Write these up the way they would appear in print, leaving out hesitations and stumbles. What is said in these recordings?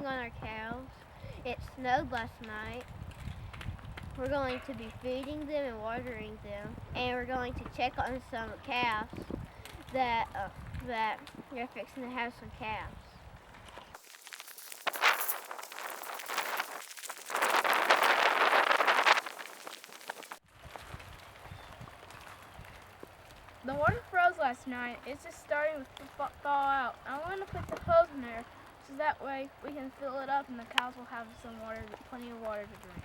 on our cows. It snowed last night. We're going to be feeding them and watering them, and we're going to check on some calves that they're fixing to have some calves. The water froze last night. It's just starting to thaw out. I'm going to put the hose in there so that way we can fill it up and the cows will have some water, plenty of water to drink.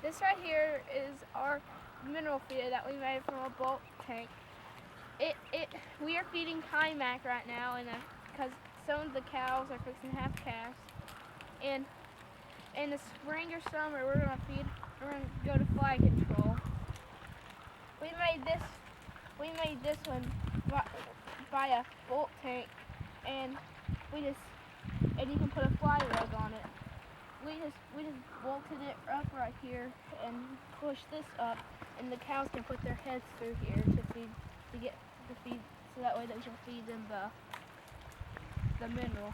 This right here is our mineral feeder that we made from a bulk tank. We are feeding Timac right now, and because some of the cows are fixing to have calves. And in the spring or summer, we're gonna go to fly control. We made this one by a bulk tank, and you can put a fly rug on it. We just bolted it up right here and push this up, and the cows can put their heads through here to feed, so that way they can feed them the mineral.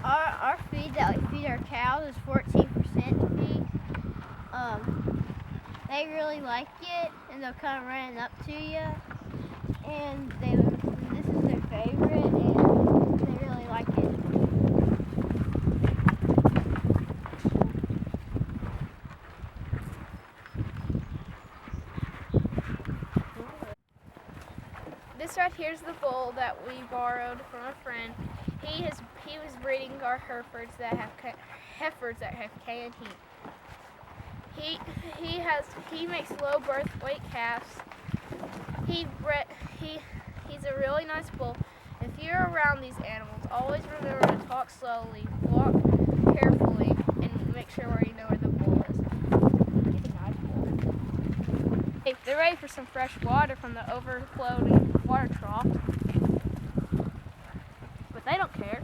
Our feed that we feed our cows is 14% feed. They really like it, and they'll come running up to you, and this is their favorite, and they really like it. This right here is the bull that we borrowed from a friend. He was breeding our Herefords that have K and heat. He makes low birth weight calves. He's a really nice bull. If you're around these animals, always remember to talk slowly, walk carefully, and make sure where you know where the bull is. He's a nice bull. Hey, they're ready for some fresh water from the overflowing water trough, but they don't care.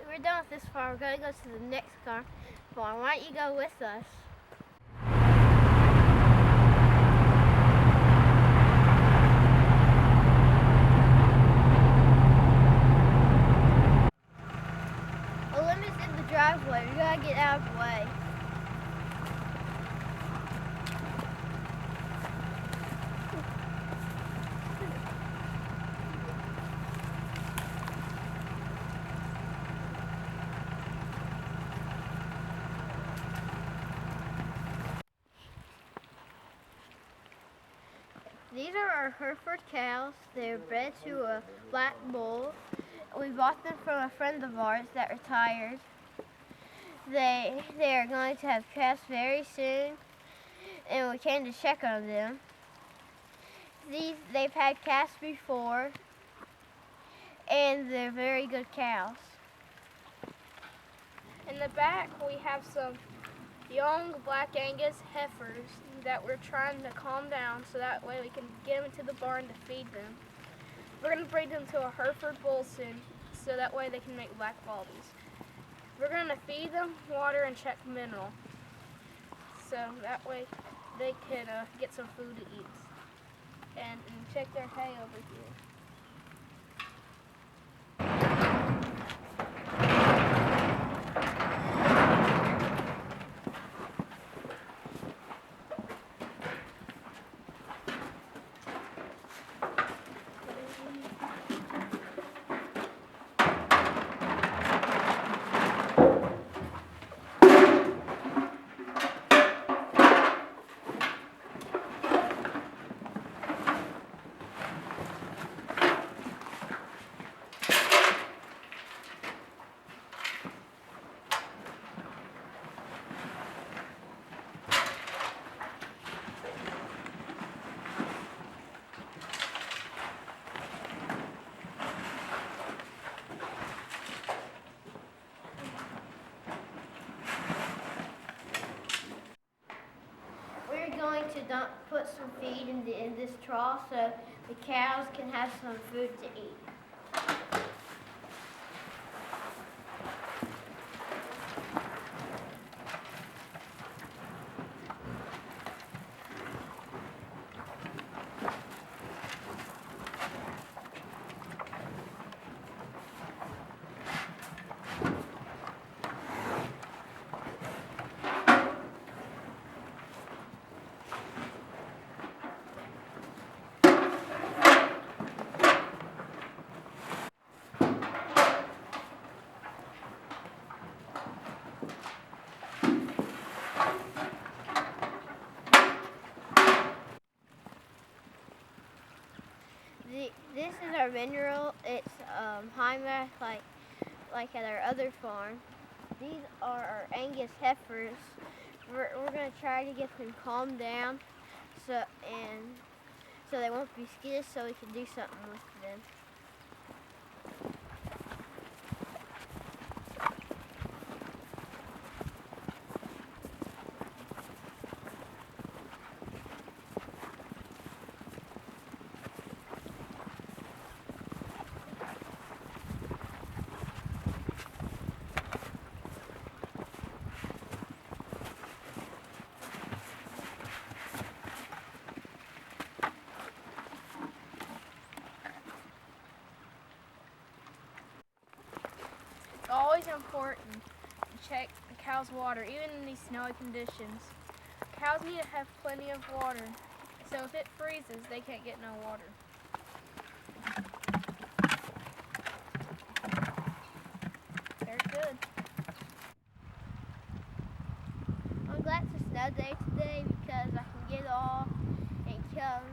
We're done with this farm. We're going to go to the next farm. Why don't you go with us? A limit's in the driveway. We gotta get out of the way. These are our Hereford cows. They're bred to a black bull. We bought them from a friend of ours that retired. They are going to have calves very soon, and we came to check on them. They've had calves before, and they're very good cows. In the back, we have some young Black Angus heifers that we're trying to calm down so that way we can get them into the barn to feed them. We're going to breed them to a Hereford bull soon so that way they can make black baldies. We're going to feed them, water, and check mineral so that way they can get some food to eat. And check their hay over here. to put some feed in this trough so the cows can have some food to eat. This is our mineral. It's high mass like at our other farm. These are our Angus heifers. We're gonna try to get them calmed down so they won't be skittish, so we can do something with them. It's always important to check the cow's water, even in these snowy conditions. Cows need to have plenty of water, so if it freezes, they can't get no water. They're good. I'm glad it's a snow day today because I can get off and come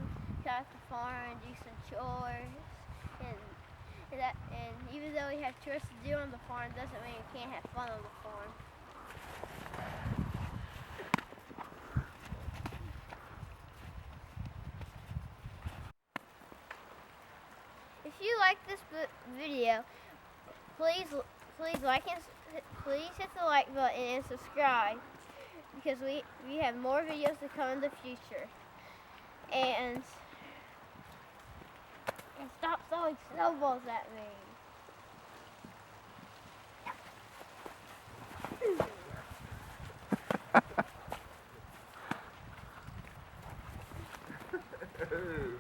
out the farm and do some chores. And even though we have chores to do on the farm, doesn't mean we can't have fun on the farm. If you like this video, please like and please hit the like button and subscribe because we have more videos to come in the future. And stop throwing snowballs at me. Ooh.